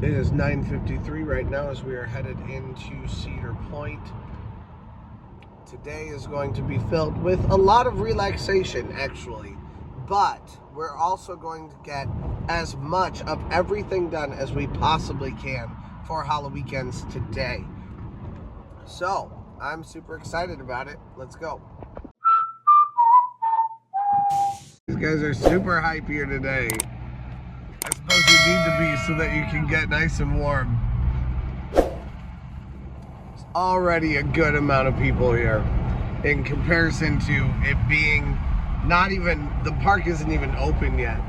It is 9:53 right now as we are headed into Cedar Point. Today is going to be filled with a lot of relaxation, actually, but we're also going to get as much of everything done as we possibly can for Halloweekends today. So, I'm super excited about it. Let's go. These guys are super hype here today. I suppose you need to be so that you can get nice and warm. There's already a good amount of people here in comparison to it being not even, the park isn't even open yet.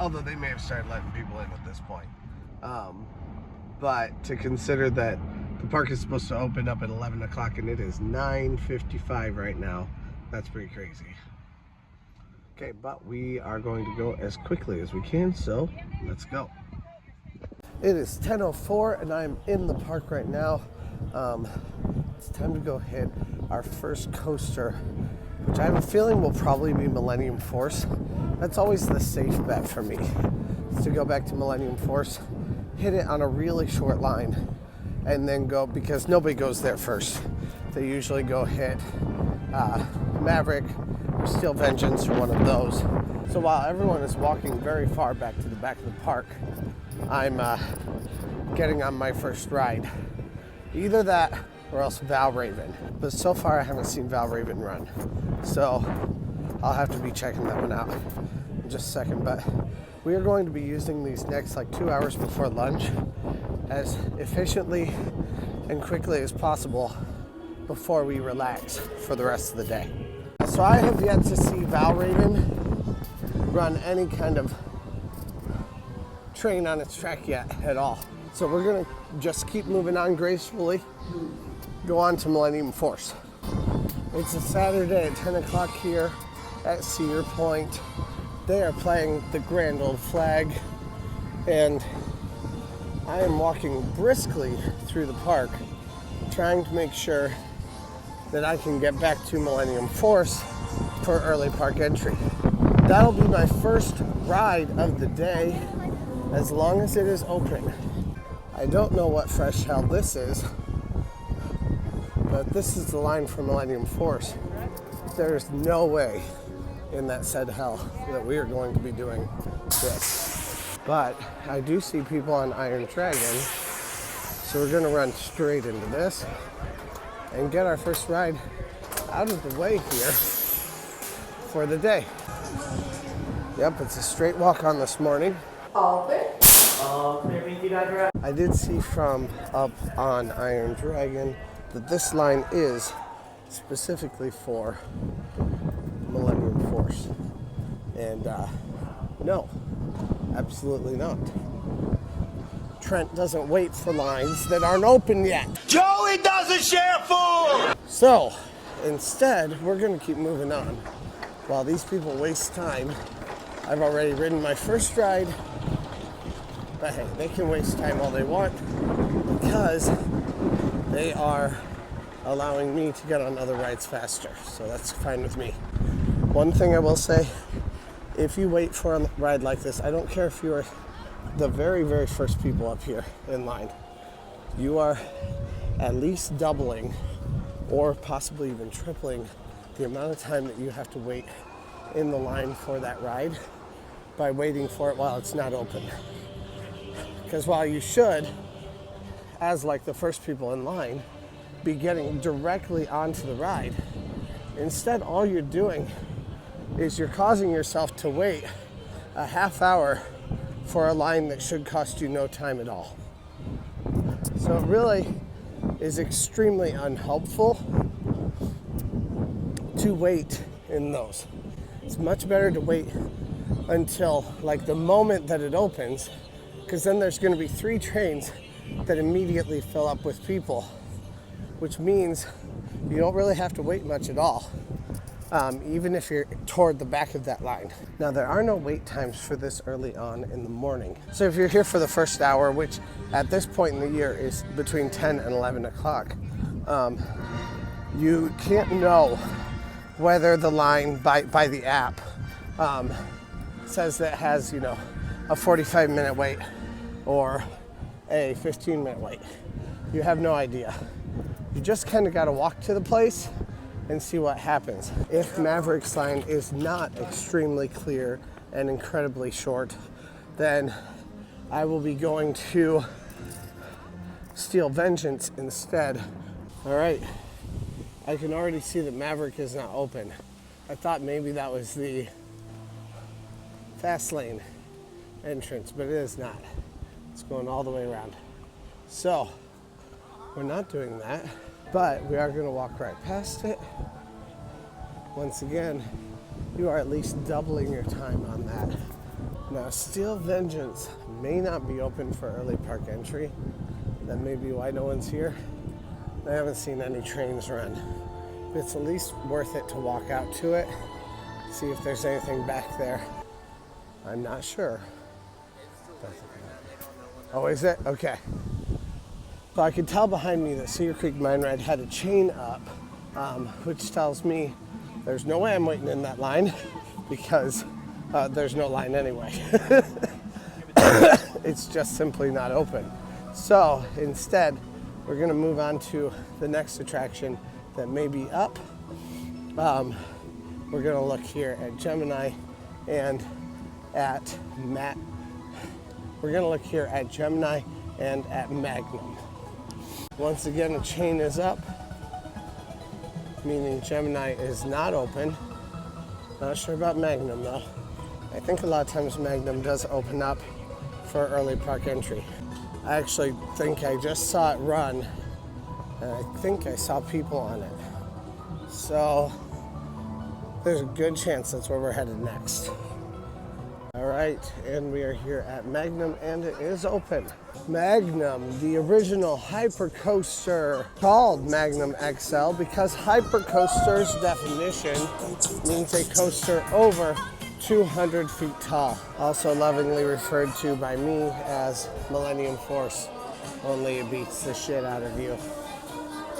Although they may have started letting people in at this point. But to consider that the park is supposed to open up at 11 o'clock and it is 9:55 right now, that's pretty crazy. Okay, but we are going to go as quickly as we can, so let's go. It is 10:04 and I'm in the park right now. It's time to go hit our first coaster, which I have a feeling will probably be Millennium Force. That's always the safe bet for me, is to go back to Millennium Force, hit it on a really short line, and then go, because nobody goes there first. They usually go hit Maverick, Steel Vengeance, or one of those. So while everyone is walking very far back to the back of the park, I'm getting on my first ride. Either that or else Valravn. But so far I haven't seen Valravn run. So I'll have to be checking that one out in just a second. But we are going to be using these next 2 hours before lunch as efficiently and quickly as possible before we relax for the rest of the day. So I have yet to see Valravn run any kind of train on its track yet at all. So we're gonna just keep moving on gracefully, go on to Millennium Force. It's a Saturday at 10 o'clock here at Cedar Point. They are playing the Grand Old Flag, and I am walking briskly through the park, trying to make sure that I can get back to Millennium Force for early park entry. That'll be my first ride of the day, as long as it is open. I don't know what fresh hell this is, but this is the line for Millennium Force. There's no way in that said hell that we are going to be doing this. But I do see people on Iron Dragon, so we're gonna run straight into this and get our first ride out of the way here for the day. Yep, it's a straight walk on this morning. All clear. I did see from up on Iron Dragon that this line is specifically for Millennium Force. And no, absolutely not. Trent doesn't wait for lines that aren't open yet. Joey doesn't share food! So, instead, we're gonna keep moving on. While these people waste time, I've already ridden my first ride, but hey, they can waste time all they want because they are allowing me to get on other rides faster, so that's fine with me. One thing I will say, if you wait for a ride like this, I don't care if you are the very, very first people up here in line, you are at least doubling or possibly even tripling the amount of time that you have to wait in the line for that ride by waiting for it while it's not open. Because while you should, as the first people in line, be getting directly onto the ride, instead all you're doing is you're causing yourself to wait a half hour for a line that should cost you no time at all. So it really is extremely unhelpful to wait in those. It's much better to wait until the moment that it opens, because then there's going to be 3 trains that immediately fill up with people, which means you don't really have to wait much at all. Even if you're toward the back of that line. Now, there are no wait times for this early on in the morning. So if you're here for the first hour, which at this point in the year is between 10 and 11 o'clock, you can't know whether the line by the app says that it has, a 45-minute wait or a 15-minute wait. You have no idea. You just kind of got to walk to the place and see what happens. If Maverick's line is not extremely clear and incredibly short, then I will be going to Steel Vengeance instead. All right, I can already see that Maverick is not open. I thought maybe that was the fast lane entrance, but it is not. It's going all the way around. So we're not doing that, but we are going to walk right past it. Once again, you are at least doubling your time on that. Now, Steel Vengeance may not be open for early park entry. That may be why no one's here. I haven't seen any trains run. It's at least worth it to walk out to it, see if there's anything back there. I'm not sure. Oh, is it? Okay. So I could tell behind me that Cedar Creek Mine Ride had a chain up, which tells me there's no way I'm waiting in that line because there's no line anyway. It's just simply not open. So instead, we're gonna move on to the next attraction that may be up. We're gonna look here at Gemini and at We're gonna look here at Gemini and at Magnum. Once again, the chain is up, meaning Gemini is not open. Not sure about Magnum though. I think a lot of times Magnum does open up for early park entry. I actually think I just saw it run, and I think I saw people on it. So there's a good chance that's where we're headed next. All right, and we are here at Magnum, and it is open. Magnum, the original hypercoaster, called Magnum XL because hypercoaster's definition means a coaster over 200 feet tall. Also lovingly referred to by me as Millennium Force, only it beats the shit out of you.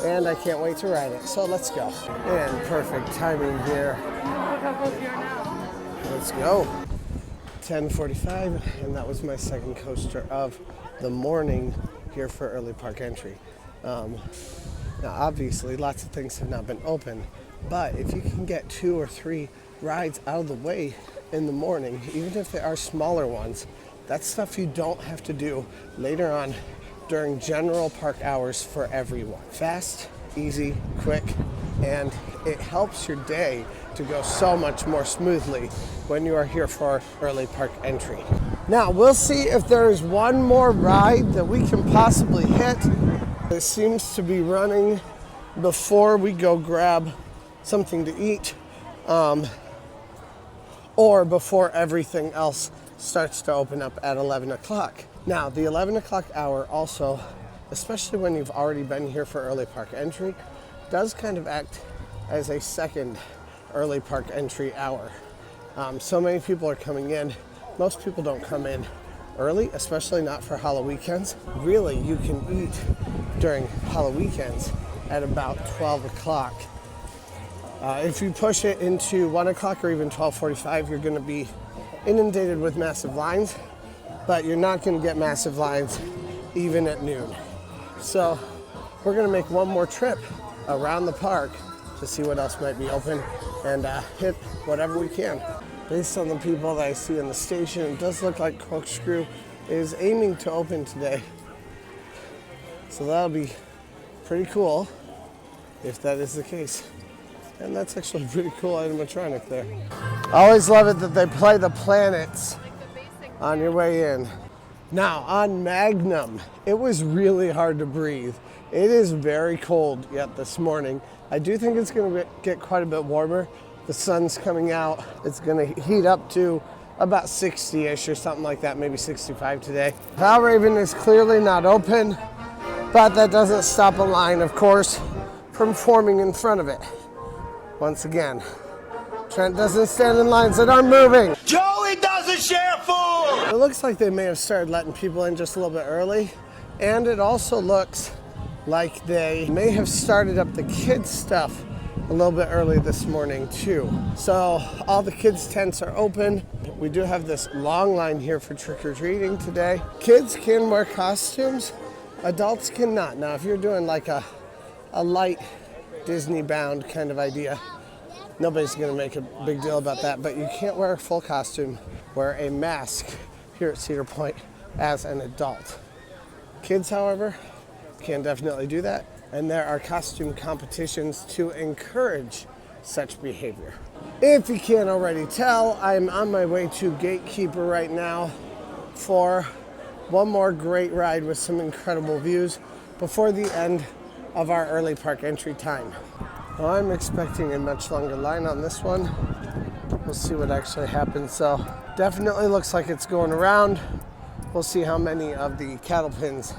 And I can't wait to ride it, so let's go. And perfect timing here. Look how close you are now. Let's go. 10:45, and that was my second coaster of the morning here for early park entry. Now obviously lots of things have not been open, but if you can get 2 or 3 rides out of the way in the morning, even if they are smaller ones, that's stuff you don't have to do later on during general park hours for everyone. Fast, easy, quick, and it helps your day to go so much more smoothly when you are here for early park entry. Now, we'll see if there is one more ride that we can possibly hit. It seems to be running before we go grab something to eat, or before everything else starts to open up at 11 o'clock. Now, the 11 o'clock hour also, especially when you've already been here for early park entry, does kind of act as a second early park entry hour. So many people are coming in. Most people don't come in early, especially not for Halloweekends. Really, you can eat during Halloweekends at about 12 o'clock. If you push it into 1 o'clock or even 12:45, you're gonna be inundated with massive lines, but you're not gonna get massive lines even at noon. So we're gonna make one more trip around the park to see what else might be open and hit whatever we can. Based on the people that I see in the station, it does look like Corkscrew is aiming to open today. So that'll be pretty cool if that is the case. And that's actually a pretty cool animatronic there. I always love it that they play the planets on your way in. Now, on Magnum, it was really hard to breathe. It is very cold yet this morning. I do think it's gonna get quite a bit warmer. The sun's coming out. It's gonna heat up to about 60-ish or something like that, maybe 65 today. Valravn is clearly not open, but that doesn't stop a line, of course, from forming in front of it. Once again, Trent doesn't stand in lines that aren't moving. Joey doesn't share food! It looks like they may have started letting people in just a little bit early, and it also looks like they may have started up the kids' stuff a little bit early this morning too. So all the kids' tents are open. We do have this long line here for trick-or-treating today. Kids can wear costumes, adults cannot. Now if you're doing like a light Disney bound kind of idea, nobody's gonna make a big deal about that, but you can't wear a full costume, wear a mask here at Cedar Point as an adult. Kids, however, can definitely do that, and there are costume competitions to encourage such behavior. If you can't already tell, I'm on my way to Gatekeeper right now for one more great ride with some incredible views before the end of our early park entry time. Well, I'm expecting a much longer line on this one. We'll see what actually happens. So definitely looks like it's going around. We'll see how many of the cattle pins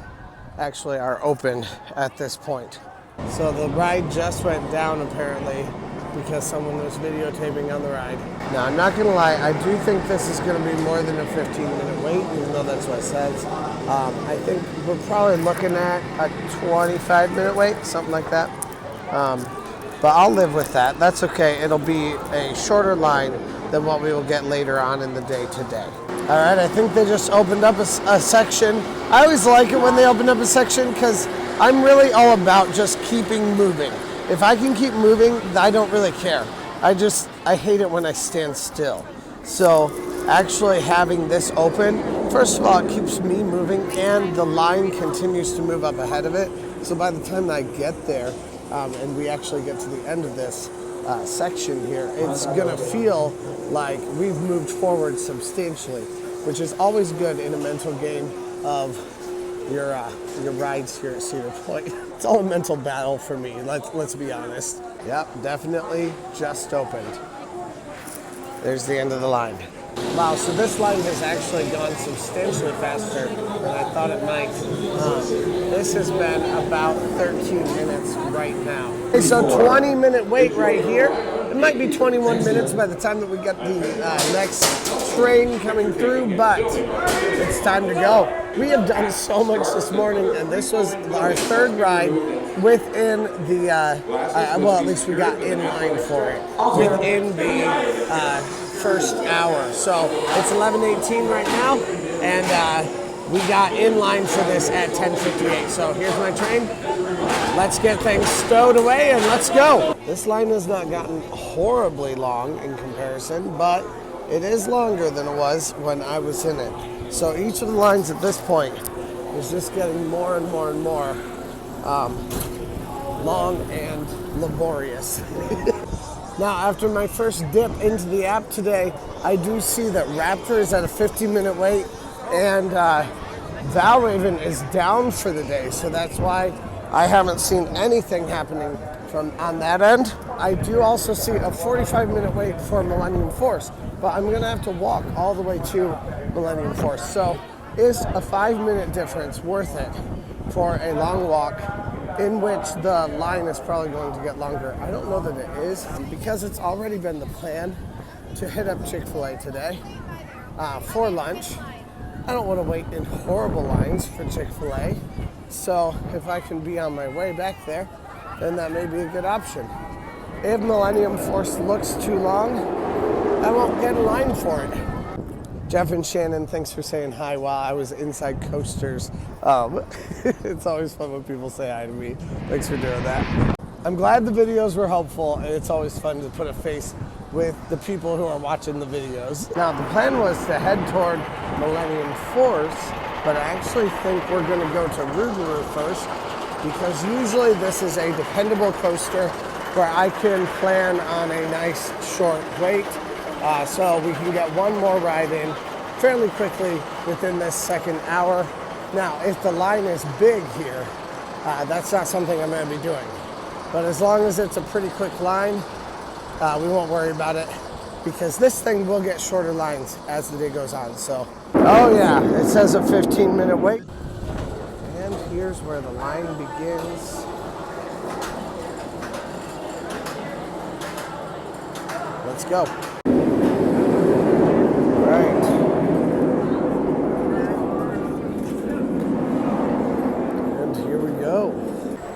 actually are open at this point. So the ride just went down apparently because someone was videotaping on the ride. Now I'm not gonna lie, I do think this is gonna be more than a 15-minute wait, even though that's what it says. I think we're probably looking at a 25-minute wait, something like that. But I'll live with that. That's okay. It'll be a shorter line than what we will get later on in the day today. All right, I think they just opened up a section. I always like it when they open up a section because I'm really all about just keeping moving. If I can keep moving, I don't really care. I hate it when I stand still. So actually having this open, first of all, it keeps me moving and the line continues to move up ahead of it. So by the time I get there and we actually get to the end of this section here, it's gonna feel like we've moved forward substantially, which is always good in a mental game of your rides here at Cedar Point. It's all a mental battle for me, let's be honest. Yep, definitely just opened. There's the end of the line. Wow, so this line has actually gone substantially faster than I thought it might. This has been about 13 minutes right now. Okay, so 20-minute wait right here. It might be 21 minutes by the time that we get the next train coming through, but it's time to go. We have done so much this morning, and this was our third ride within the, well, at least we got in line for it, within the first hour. So it's 11:18 right now, and we got in line for this at 10:58. So here's my train. Let's get things stowed away and let's go. This line has not gotten horribly long in comparison, but it is longer than it was when I was in it. So each of the lines at this point is just getting more and more and more long and laborious. Now, after my first dip into the app today, I do see that Raptor is at a 15-minute wait, and Valravn is down for the day, so that's why I haven't seen anything happening from on that end. I do also see a 45-minute wait for Millennium Force, but I'm gonna have to walk all the way to Millennium Force. So is a 5-minute difference worth it for a long walk in which the line is probably going to get longer? I don't know that it is, because it's already been the plan to hit up Chik-fil-a today for lunch. I don't want to wait in horrible lines for Chik-fil-a, so if I can be on my way back there, then that may be a good option. If Millennium Force looks too long, I won't get in line for it. Jeff and Shannon, thanks for saying hi while I was inside Coasters. It's always fun when people say hi to me. Thanks for doing that. I'm glad the videos were helpful, and it's always fun to put a face with the people who are watching the videos. Now, the plan was to head toward Millennium Force, but I actually think we're gonna go to Rougarou first, because usually this is a dependable coaster where I can plan on a nice short wait. So we can get one more ride in fairly quickly within this second hour. Now, if the line is big here, that's not something I'm going to be doing. But as long as it's a pretty quick line, we won't worry about it, because this thing will get shorter lines as the day goes on. So, oh yeah, it says a 15-minute wait. And here's where the line begins. Let's go.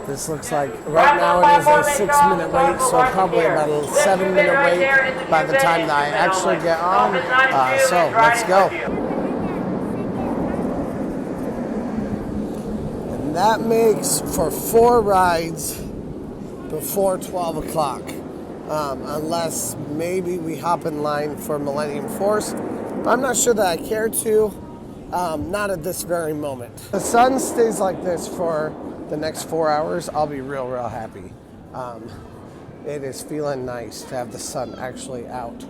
This looks like right now it is a 6-minute wait, so probably about a 7-minute wait by the time that I actually get on. So let's go. And that makes for 4 rides before 12 o'clock. Unless maybe we hop in line for Millennium Force. But I'm not sure that I care to. Not at this very moment. If the sun stays like this for the next 4 hours, I'll be real happy. It is feeling nice to have the sun actually out.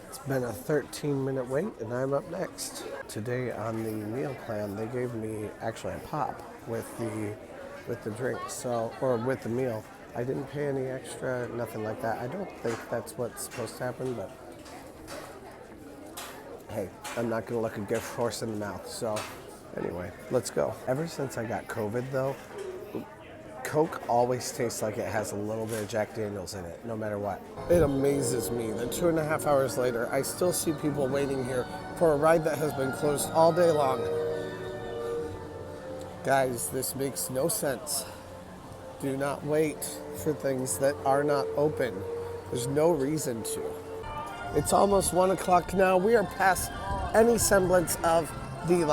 It's been a 13-minute wait and I'm up next. Today on the meal plan, they gave me actually a pop with the drink, or with the meal. I didn't pay any extra, nothing like that. I don't think that's what's supposed to happen, but hey, I'm not gonna look a gift horse in the mouth. So anyway, let's go. Ever since I got COVID though, Coke always tastes like it has a little bit of Jack Daniels in it, no matter what. It amazes me that 2.5 hours later, I still see people waiting here for a ride that has been closed all day long. Guys, this makes no sense. Do not wait for things that are not open. There's no reason to. It's almost 1 o'clock now. We are past any semblance of the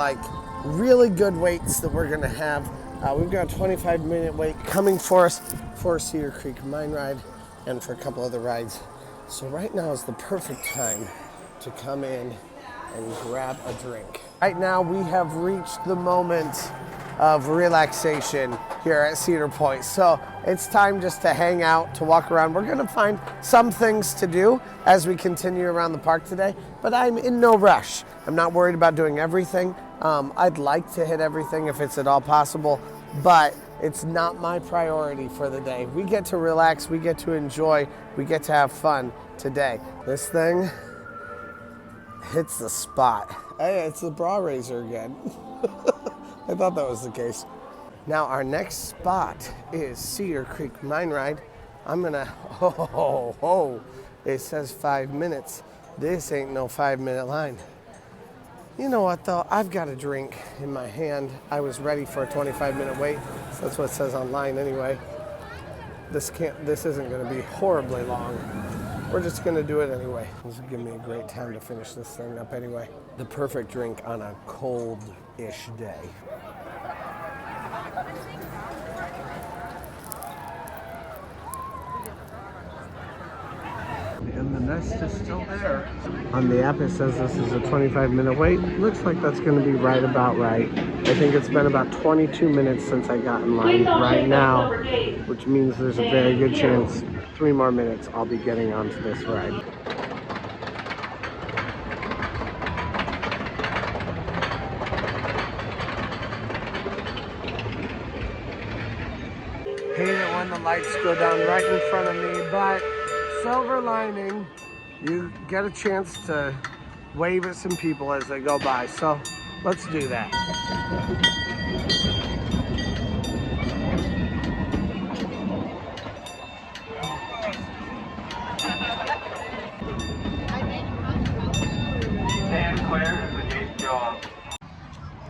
really good waits that we're gonna have. We've got a 25-minute wait coming for us for Cedar Creek Mine Ride and for a couple other rides. So right now is the perfect time to come in and grab a drink. Right now we have reached the moment of relaxation here at Cedar Point. So it's time just to hang out, to walk around. We're gonna find some things to do as we continue around the park today, but I'm in no rush. I'm not worried about doing everything. I'd like to hit everything if it's at all possible, but it's not my priority for the day. We get to relax, we get to enjoy, we get to have fun today. This thing hits the spot. Hey, it's the bra raiser again. I thought that was the case. Now our next spot is Cedar Creek Mine Ride. I'm gonna, it says 5 minutes. This ain't no 5-minute line. You know what though, I've got a drink in my hand. I was ready for a 25-minute wait. So that's what it says online anyway. This isn't gonna be horribly long. We're just gonna do it anyway. This will give me a great time to finish this thing up anyway. The perfect drink on a cold-ish day. And the nest is still there. On the app it says this is a 25-minute wait. Looks like that's gonna be right about right. I think it's been about 22 minutes since I got in line right now, which means there's a very good chance 3 more minutes I'll be getting onto this ride. Hate it when the lights go down right in front of me, but silver lining, you get a chance to wave at some people as they go by, so let's do that.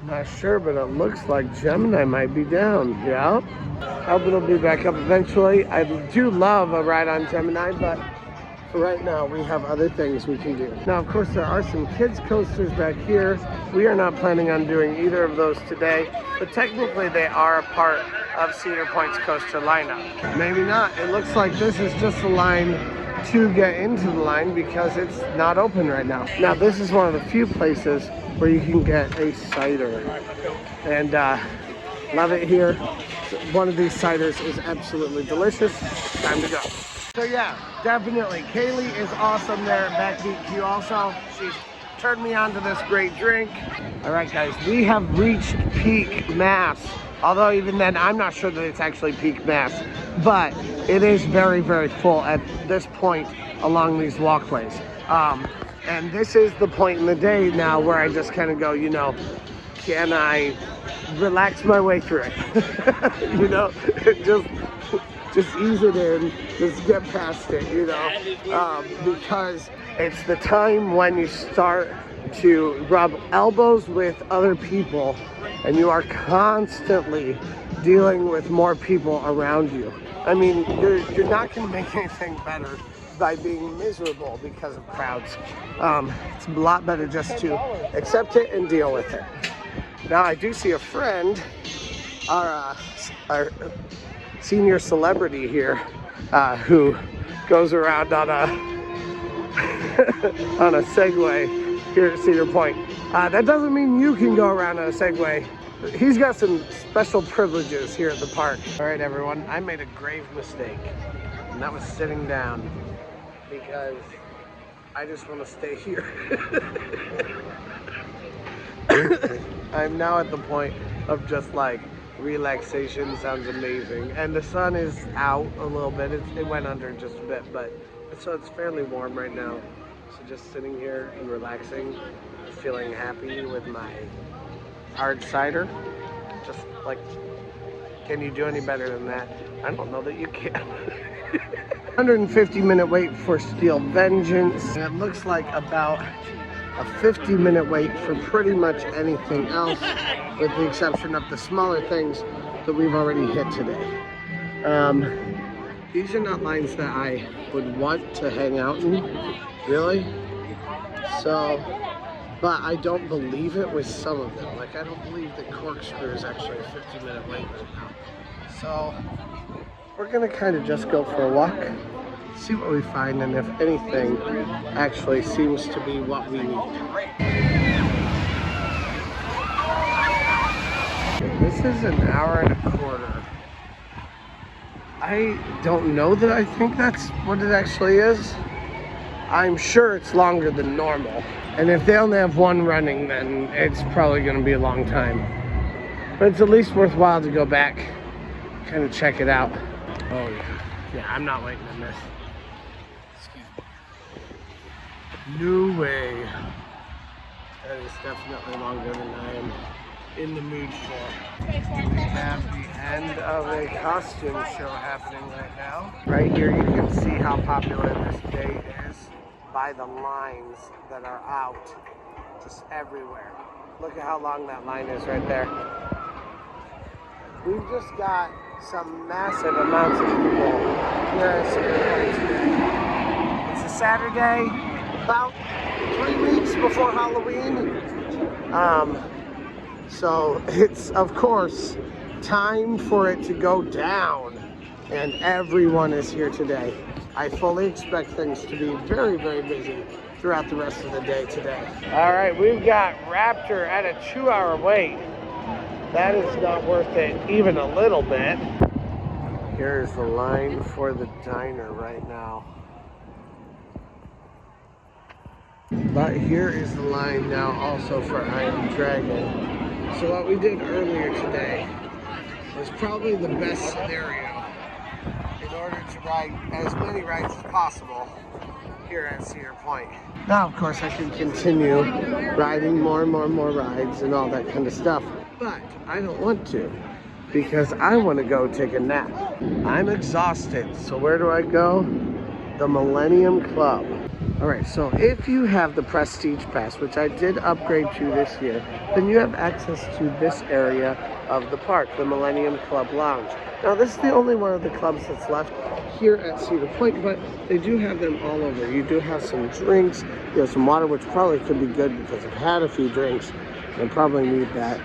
Not sure, but it looks like Gemini might be down. Yeah. Hope it'll be back up eventually. I do love a ride on Gemini, but for right now, we have other things we can do. Now, of course, there are some kids coasters back here. We are not planning on doing either of those today, but technically they are a part of Cedar Point's coaster lineup. Maybe not. It looks like this is just a line to get into the line because it's not open right now. Now, this is one of the few places where you can get a cider, and love it here. One of these ciders is absolutely delicious. Time to go. So yeah, definitely. Kaylee is awesome there at Backbeat Q also. She's turned me on to this great drink. All right, guys, we have reached peak mass. Although even then, I'm not sure that it's actually peak mass, but it is very, very full at this point along these walkways. And this is the point in the day now where I just kind of go, you know, can I relax my way through it? You know, just ease it in, just get past it, you know, because it's the time when you start to rub elbows with other people, and you are constantly dealing with more people around you. I mean, you're not going to make anything better by being miserable because of crowds. It's a lot better just to accept it and deal with it. Now, I do see a friend, our senior celebrity here, who goes around on a on a Segway here at Cedar Point. That doesn't mean you can go around on a Segway. He's got some special privileges here at the park. All right, everyone, I made a grave mistake, and that was sitting down because I just want to stay here. I'm now at the point of just like relaxation. Sounds amazing, and the sun is out a little bit. It went under just a bit, but so it's fairly warm right now. So just sitting here and relaxing, feeling happy with my hard cider. Just like, can you do any better than that? I don't know that you can. 150-minute wait for Steel Vengeance. And it looks like about a 50-minute wait for pretty much anything else, with the exception of the smaller things that we've already hit today. These are not lines that I would want to hang out in, really. So, but I don't believe it with some of them. Like, I don't believe that Corkscrew is actually a 50-minute wait right now. So, we're gonna kind of just go for a walk, see what we find, and if anything actually seems to be what we need. This is an hour and a quarter. I don't know that I think that's what it actually is. I'm sure it's longer than normal. And if they only have one running, then it's probably gonna be a long time. But it's at least worthwhile to go back, kind of check it out. Oh yeah, yeah, I'm not waiting on this. Excuse me. No way. That is definitely longer than I am in the mood for. We have the end of a costume show happening right now. Right here you can see how popular this day is by the lines that are out just everywhere. Look at how long that line is right there. We've just got some massive amounts of people here at Cedar Point today. It's a Saturday, about 3 weeks before Halloween. So it's, of course, time for it to go down, and everyone is here today. I fully expect things to be very, very busy throughout the rest of the day today. All right, we've got Raptor at a 2-hour wait. That is not worth it even a little bit. Here's the line for the diner right now. But here is the line now also for Iron Dragon. So what we did earlier today was probably the best scenario in order to ride as many rides as possible here at Cedar Point. Now, of course, I can continue riding more and more and more rides and all that kind of stuff, but I don't want to because I want to go take a nap. I'm exhausted, so where do I go? The Millennium Club. All right, so if you have the Prestige Pass, which I did upgrade to this year, then you have access to this area of the park, the Millennium Club Lounge. Now, this is the only one of the clubs that's left here at Cedar Point, but they do have them all over. You do have some drinks, you have some water, which probably could be good because I've had a few drinks and probably need that.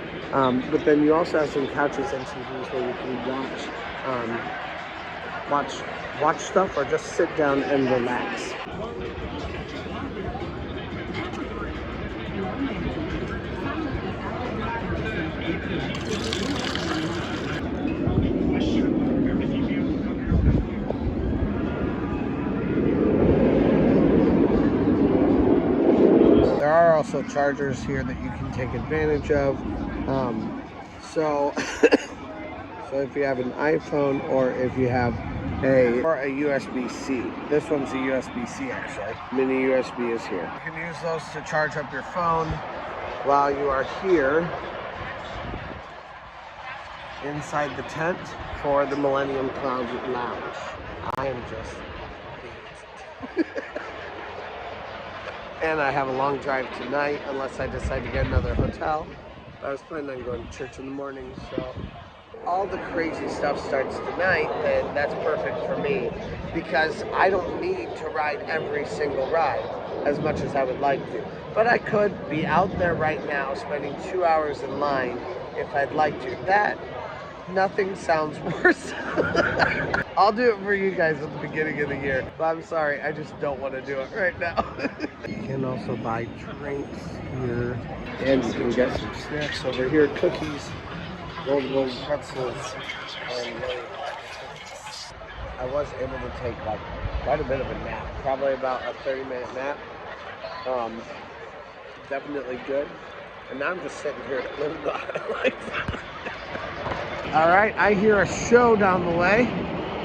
But then you also have some couches and TVs where you can watch stuff or just sit down and relax. There are also chargers here that you can take advantage of. So if you have an iPhone or if you have a USB-C. This one's a USB-C actually. Mini USB is here. You can use those to charge up your phone while you are here inside the tent for the Millennium Cloud Lounge. I am just And I have a long drive tonight unless I decide to get another hotel. I was planning on going to church in the morning, so all the crazy stuff starts tonight, and that's perfect for me because I don't need to ride every single ride as much as I would like to. But I could be out there right now spending 2 hours in line if I'd like to. That, nothing sounds worse. I'll do it for you guys at the beginning of the year, but I'm sorry, I just don't want to do it right now. You can also buy drinks here, and you can get some snacks over here, cookies, golden pretzels, and I was able to take like quite a bit of a nap, probably about a 30-minute nap. Definitely good. And now I'm just sitting here living the highlights. All right, I hear a show down the way.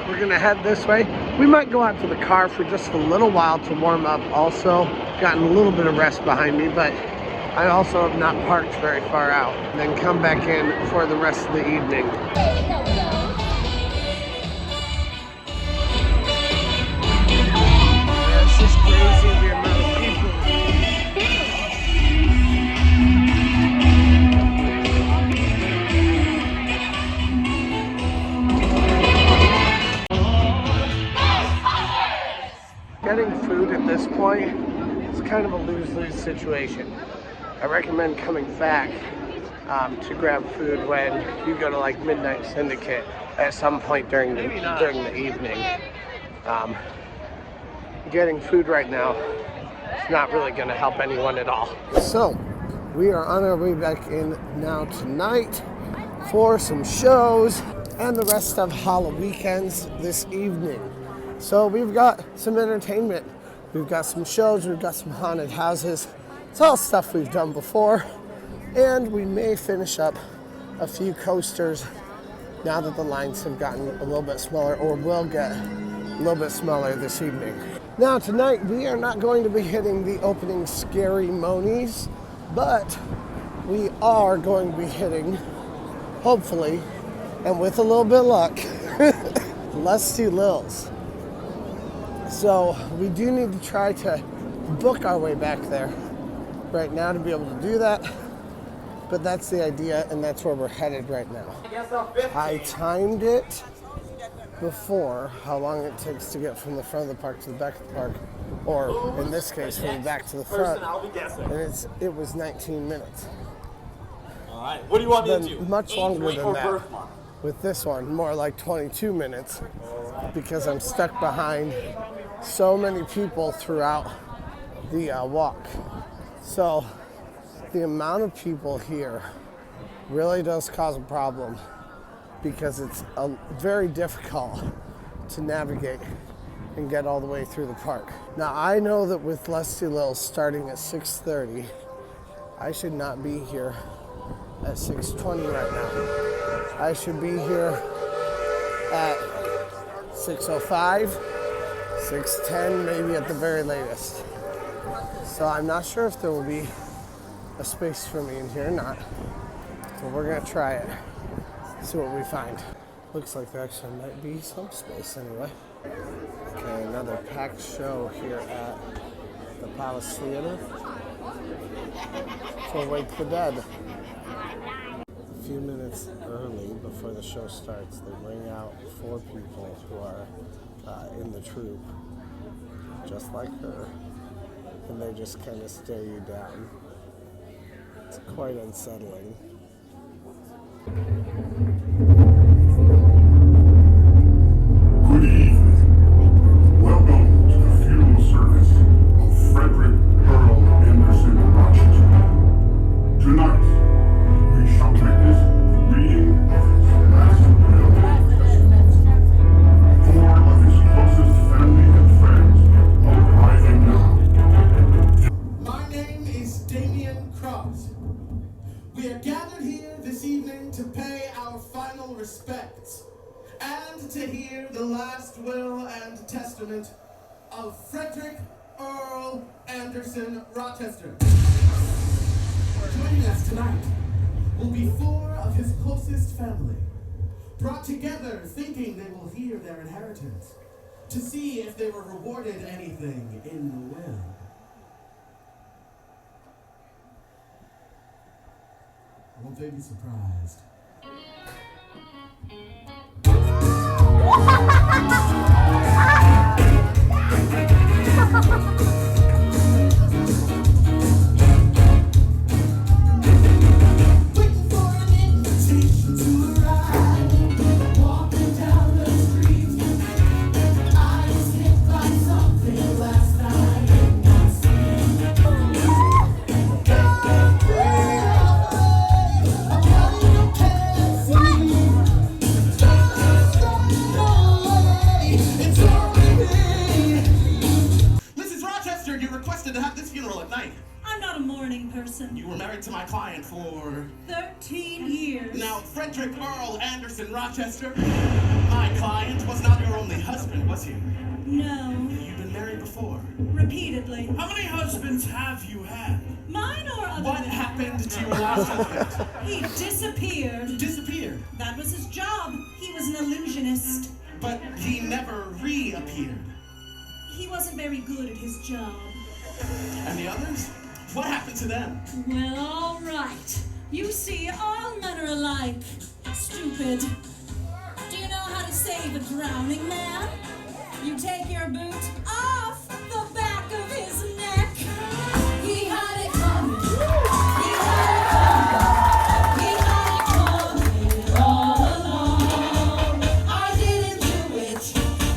We're gonna head this way. We might go out to the car for just a little while to warm up also. Gotten a little bit of rest behind me, but I also have not parked very far out. And then come back in for the rest of the evening. Yeah, it's just crazy the amount of people. Getting food at this point is kind of a lose-lose situation. I recommend coming back to grab food when you go to like Midnight Syndicate at some point during the evening. Getting food right now is not really going to help anyone at all. So we are on our way back in now tonight for some shows and the rest of Halloweekends this evening. So we've got some entertainment, we've got some shows, we've got some haunted houses. It's all stuff we've done before, and we may finish up a few coasters now that the lines have gotten a little bit smaller, or will get a little bit smaller this evening. Now tonight we are not going to be hitting the opening Scary Monies, but we are going to be hitting, hopefully, and with a little bit of luck, Lusty Lils. So we do need to try to book our way back there right now to be able to do that. But that's the idea, and that's where we're headed right now. I timed it before, how long it takes to get from the front of the park to the back of the park, or in this case, from the back to the front, and it was 19 minutes. All right, what do you want me to do? Much longer than that. With this one, more like 22 minutes, because I'm stuck behind so many people throughout the walk. So the amount of people here really does cause a problem, because it's very difficult to navigate and get all the way through the park. Now I know that with Lusty Lils starting at 6:30, I should not be here at 6:20 right now. I should be here at 6:05, 6:10, maybe at the very latest. So I'm not sure if there will be a space for me in here or not, but we're gonna try it, see what we find. Looks like there actually might be some space anyway. Okay, another packed show here at the Palace Theater for Wake the Dead. A few minutes early before the show starts, they bring out 4 people who are in the troupe, just like her, and they just kind of stare you down. It's quite unsettling. Good evening. Welcome to the funeral service of Frederick Earl Anderson Rochester. Tonight, we shall witness the reading of his last will and testament. 4 of his closest family and friends are arriving now. My name is Damian Cross. We are gathered here this evening to pay our final respects and to hear the last will and testament of Frederick Earl Anderson Rochester. Joining us tonight will be 4 of his closest family, brought together thinking they will hear their inheritance, to see if they were rewarded anything in the will. Won't they be surprised? Waiting for an invitation to arrive. Walking down the street, I was hit by something last night. Mrs. Rochester, you requested to have this funeral at night. I'm not a morning person. You were married to my client for... 13 years. Now, Frederick Earl Anderson Rochester, my client was not your only husband, was he? No. You've been married before. Repeatedly. How many husbands have you had? Mine or other? What happened to your last husband? He disappeared. Disappeared. That was his job. He was an illusionist. But he never reappeared. He wasn't very good at his job. And the others? What happened to them? Well, all right. You see, all men are alike. Stupid. Do you know how to save a drowning man? You take your boot off the back of his neck. He had it coming. He had it coming. He had it coming all along. I didn't do it,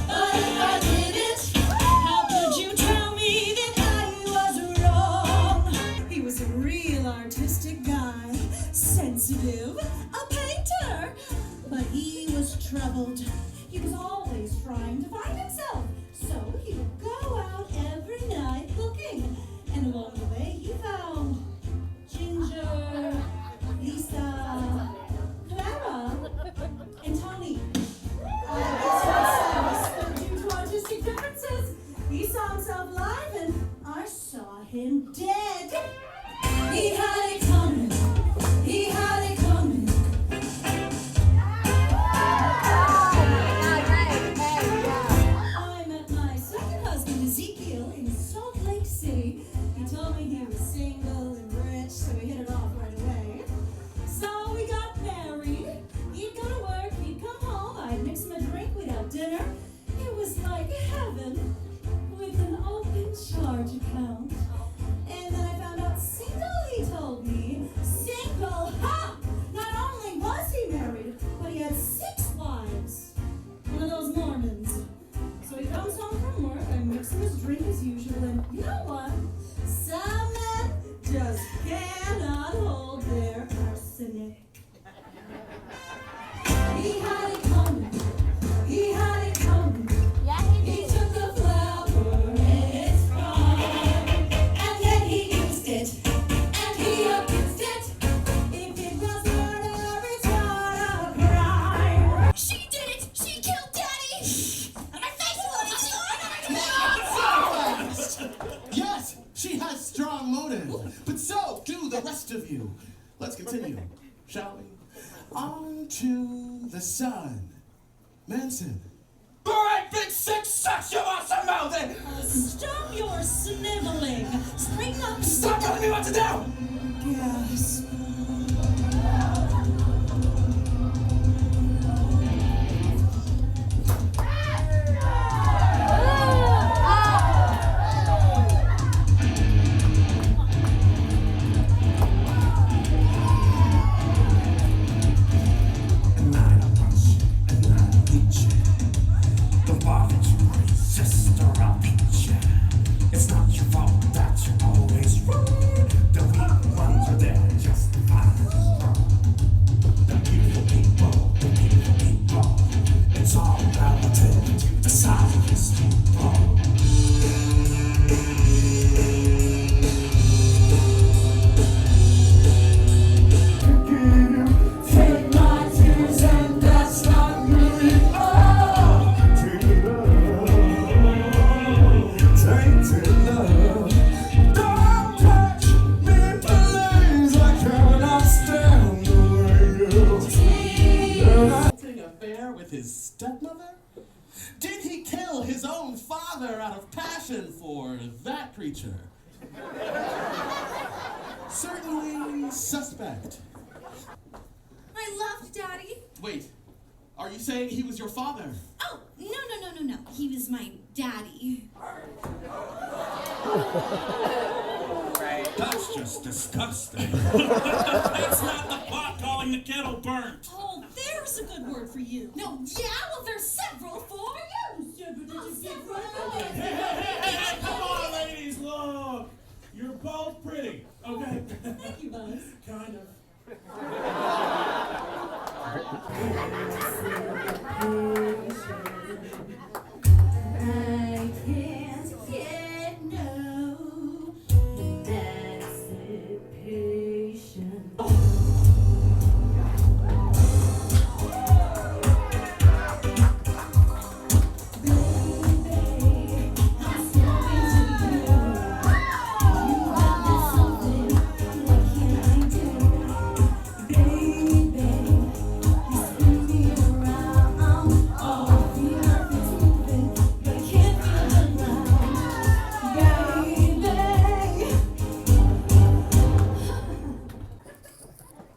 but if I did it, how could you tell me that I was wrong? He was a real artistic guy, sensitive, a painter, but he was troubled. He was always trying to find himself, so he would go out every night looking. And along the way, he found Ginger, Lisa, Clara, and Tony. But due to artistic differences, he saw himself alive, and I saw him dead. He had it coming. He had it coming. I met my second husband, Ezekiel, in Salt Lake City. He told me he was single and rich, so we hit it off right away. So we got married. He'd go to work, he'd come home, I'd mix him a drink, we'd have dinner. It was like heaven with an open charge account. And then I found out single, he told me. Single, ha! Not only was he married, but he had 6 wives. One of those Mormons. So he comes home from work, I mix him his drink as usual, and you know what? Some men just cannot hold their arsenic. He had it coming. He had it coming. He took a flower in its prime, and then he used it, and he abused it. If it was murder, it's not a crime. She did it. She killed Daddy. And my face is Yes, she has strong motive, but so do the rest of you. Let's continue, shall we? On to the sun. Manson. All right, big six sucks, you want some mouth in. Stop your sniveling. Straighten up. Stop telling me what to do. Yes. It's not your fault that you're always wrong. The weak ones are there just to find us strong. The beautiful people, it's all relative to the size you fall. Take my tears and that's not really all. Take love. Don't touch me, please. I cannot stand the way you an affair with his stepmother? Did he kill his own father out of passion for that creature? Certainly suspect. I loved Daddy. Wait, are you saying he was your father? Oh, no. He was my daddy. That's just disgusting. That's not the pot calling the kettle burnt. Oh, there's a good word for you. No, yeah, well, there's several for you. Hey, come on, ladies, look. You're both pretty, okay? Thank you, Buzz. Kind of. I can't get no anticipation.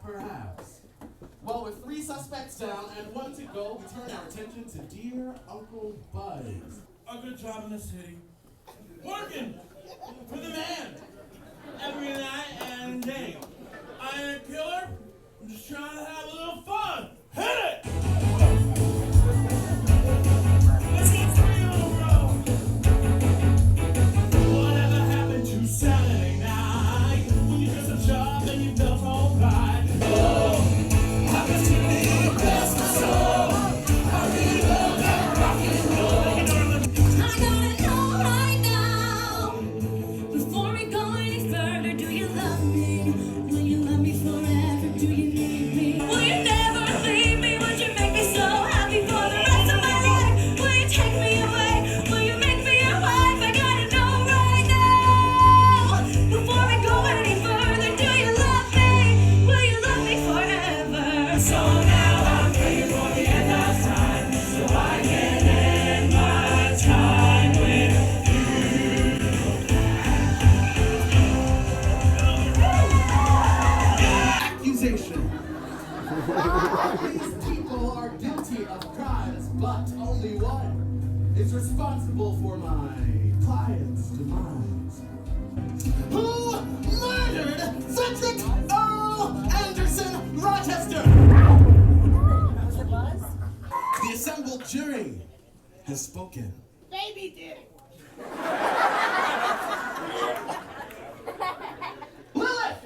Perhaps. Well, with 3 suspects down and 1 to go, we turn our attention to dear Uncle Buzz. A good job in the city. Working for the man. Every night and day. I ain't a killer. I'm just trying to have a little fun. Hit it! Let's get real, bro. Whatever happened to Saturday night? When you dressed up sharp and you felt all right. Oh, I guess you need best of soul. I really love that rock and roll. I gotta know right now, before we go any further, do you love me? Will you love me forever? Do you need me? Will you never leave me? Would you make me so happy for the rest of my life? Will you take me away? Will you make me your wife? I gotta know right now, before we go any further, do you love me? Will you love me forever? So now I'm praying for the end of time, so I can end my time with Accusation. All these people are guilty of crimes, but only one is responsible for my client's demise. Who murdered Frederick Earl Anderson Rochester? Mr. Buzz? The assembled jury has spoken. Baby did it. Lilith!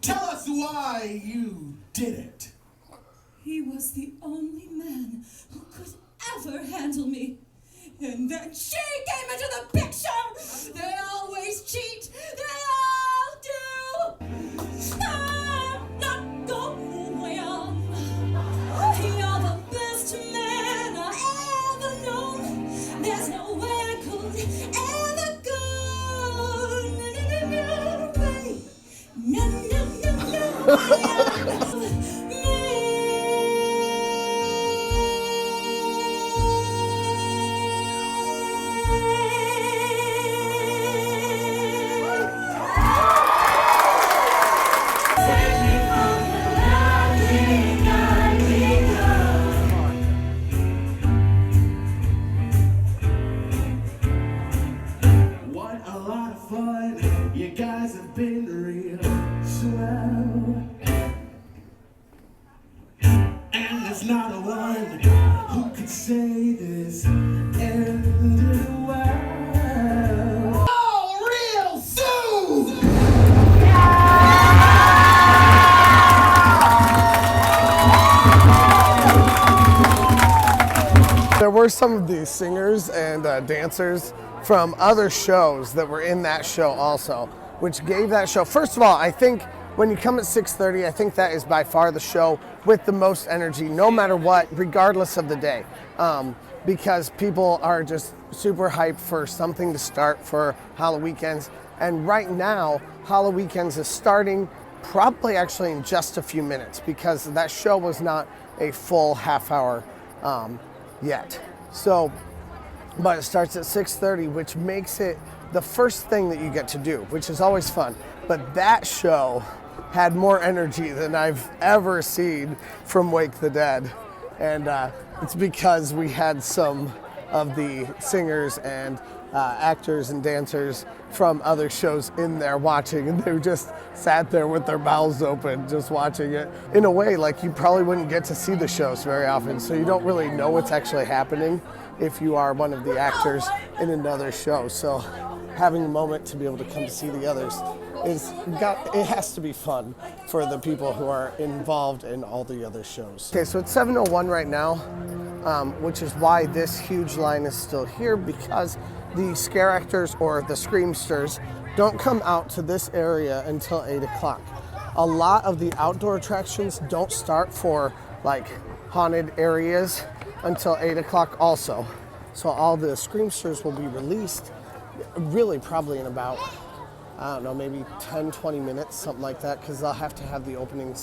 Tell us why you did it. He was the only man who could ever handle me. And then she came into the picture! They always cheat! They all do! I'm not going. You're the best man I ever known. There's nowhere I could ever go. No way. No What a lot of fun. You guys have been real swell. And there's not a one who could say this ended well. Oh, real soon! There were some of these singers and dancers from other shows that were in that show also, which gave that show, first of all, I think when you come at 6:30, I think that is by far the show with the most energy, no matter what, regardless of the day, because people are just super hyped for something to start for Halloweekends. And right now, Halloweekends is starting probably actually in just a few minutes, because that show was not a full half hour yet. So, but it starts at 6:30, which makes it the first thing that you get to do, which is always fun. But that show had more energy than I've ever seen from Wake the Dead. And it's because we had some of the singers and actors and dancers from other shows in there watching, and they just sat there with their mouths open just watching it. In a way, like, you probably wouldn't get to see the shows very often, so you don't really know what's actually happening if you are one of the actors in another show. So having a moment to be able to come to see the others it has to be fun for the people who are involved in all the other shows. Okay, so it's 7:01 right now, which is why this huge line is still here, because the scare actors or the screamsters don't come out to this area until 8 o'clock. A lot of the outdoor attractions don't start for like haunted areas until 8 o'clock also. So all the screamsters will be released really probably in about, I don't know, maybe 10, 20 minutes, something like that, because they'll have to have the opening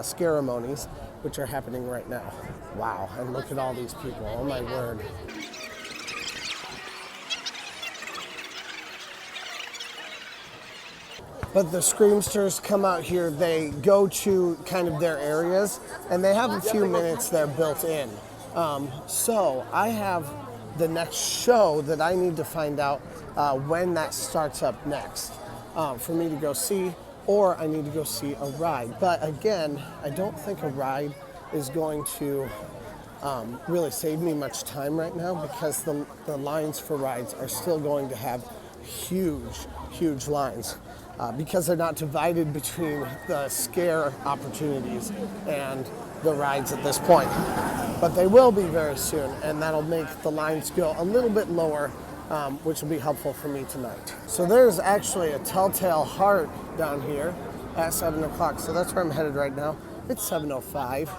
ceremonies, which are happening right now. Wow, and look at all these people, oh my word. But the screamsters come out here, they go to kind of their areas, and they have a few minutes there built in. So I have the next show that I need to find out when that starts up next for me to go see, or I need to go see a ride. But again, I don't think a ride is going to really save me much time right now, because the lines for rides are still going to have huge lines. Because they're not divided between the scare opportunities and the rides at this point. But they will be very soon, and that'll make the lines go a little bit lower, which will be helpful for me tonight. So there's actually a Telltale Heart down here at 7 o'clock, so that's where I'm headed right now. It's 7:05,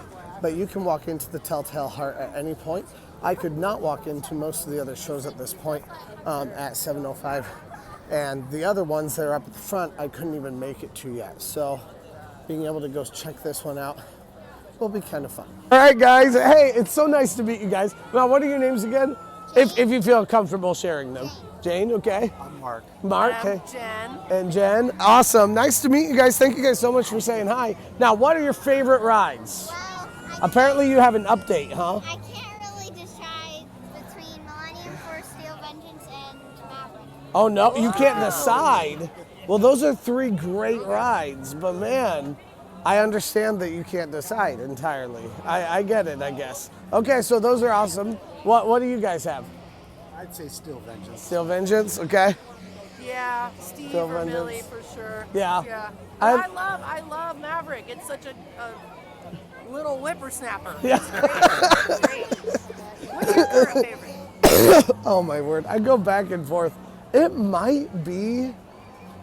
but you can walk into the Telltale Heart at any point. I could not walk into most of the other shows at this point at 7:05. And the other ones that are up at the front, I couldn't even make it to yet. So being able to go check this one out will be kind of fun. All right, guys. Hey, it's so nice to meet you guys. Now, what are your names again? If you feel comfortable sharing them. Jane, okay. I'm Mark. Mark, I'm okay. Jen. And Jen. Awesome. Nice to meet you guys. Thank you guys so much for saying hi. Now, what are your favorite rides? Well, Apparently you have an update, huh? I can't really decide between Millennium Force, Steel Vengeance, and Maverick. Oh, no, you can't decide. Well, those are 3 great rides, but man, I understand that you can't decide entirely. I get it, I guess. Okay, so those are awesome. What do you guys have? I'd say Steel Vengeance. Steel Vengeance, okay. Yeah, Steve Steel or Millie Vengeance. for sure. Yeah. Yeah. I- I love Maverick. It's such a little whippersnapper. Yeah. It's great. What's your current favorite? Oh my word, I go back and forth. It might be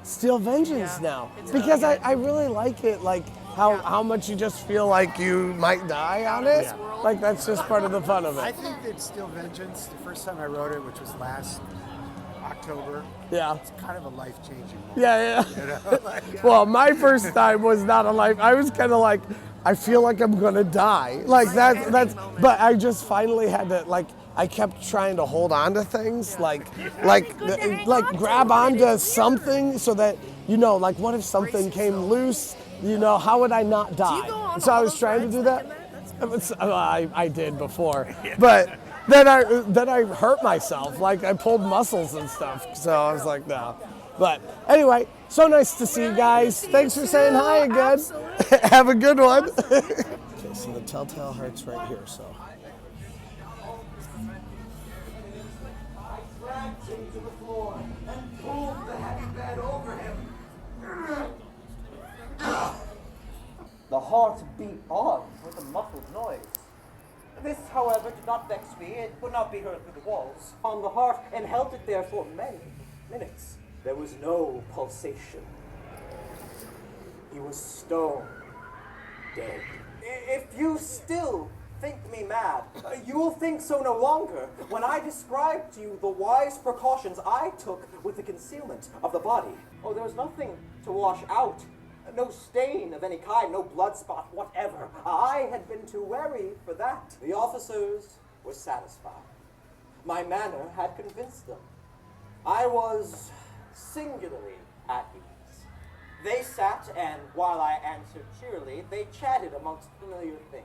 Steel Vengeance Yeah, now, it's because really good. I really like it, like how much you just feel like you might die on it. Yeah. Like that's just part of the fun of I it. think that Steel Vengeance, the first time I rode it, which was last October, Yeah. it's kind of a life-changing moment. Yeah. You know? Like, Well, my first time was not a life. I was kind of like, I feel like I'm gonna die. Like that's. But I just finally had to like. I kept trying to hold on to things, like grab onto something so that like what if something came loose? How would I not die? go on So I all was those trying to rides do like that. I did before, but then I hurt myself. Like I pulled muscles and stuff. So I was like, no. But anyway, so nice to see you guys. Thanks for saying hi again. Have a good one. Okay, so the Telltale Heart's right here. So. To the floor and pulled the heavy bed over him. The heart beat on with a muffled noise. This, however, did not vex me. It would not be heard through the walls. On the heart, and held it there for many minutes. There was no pulsation. He was stone dead. If you still think me mad, you will think so no longer when I describe to you the wise precautions I took with the concealment of the body. Oh, there was nothing to wash out. No stain of any kind, no blood spot, whatever. I had been too wary for that. The officers were satisfied. My manner had convinced them. I was singularly at ease. They sat, and while I answered cheerily, they chatted amongst familiar things.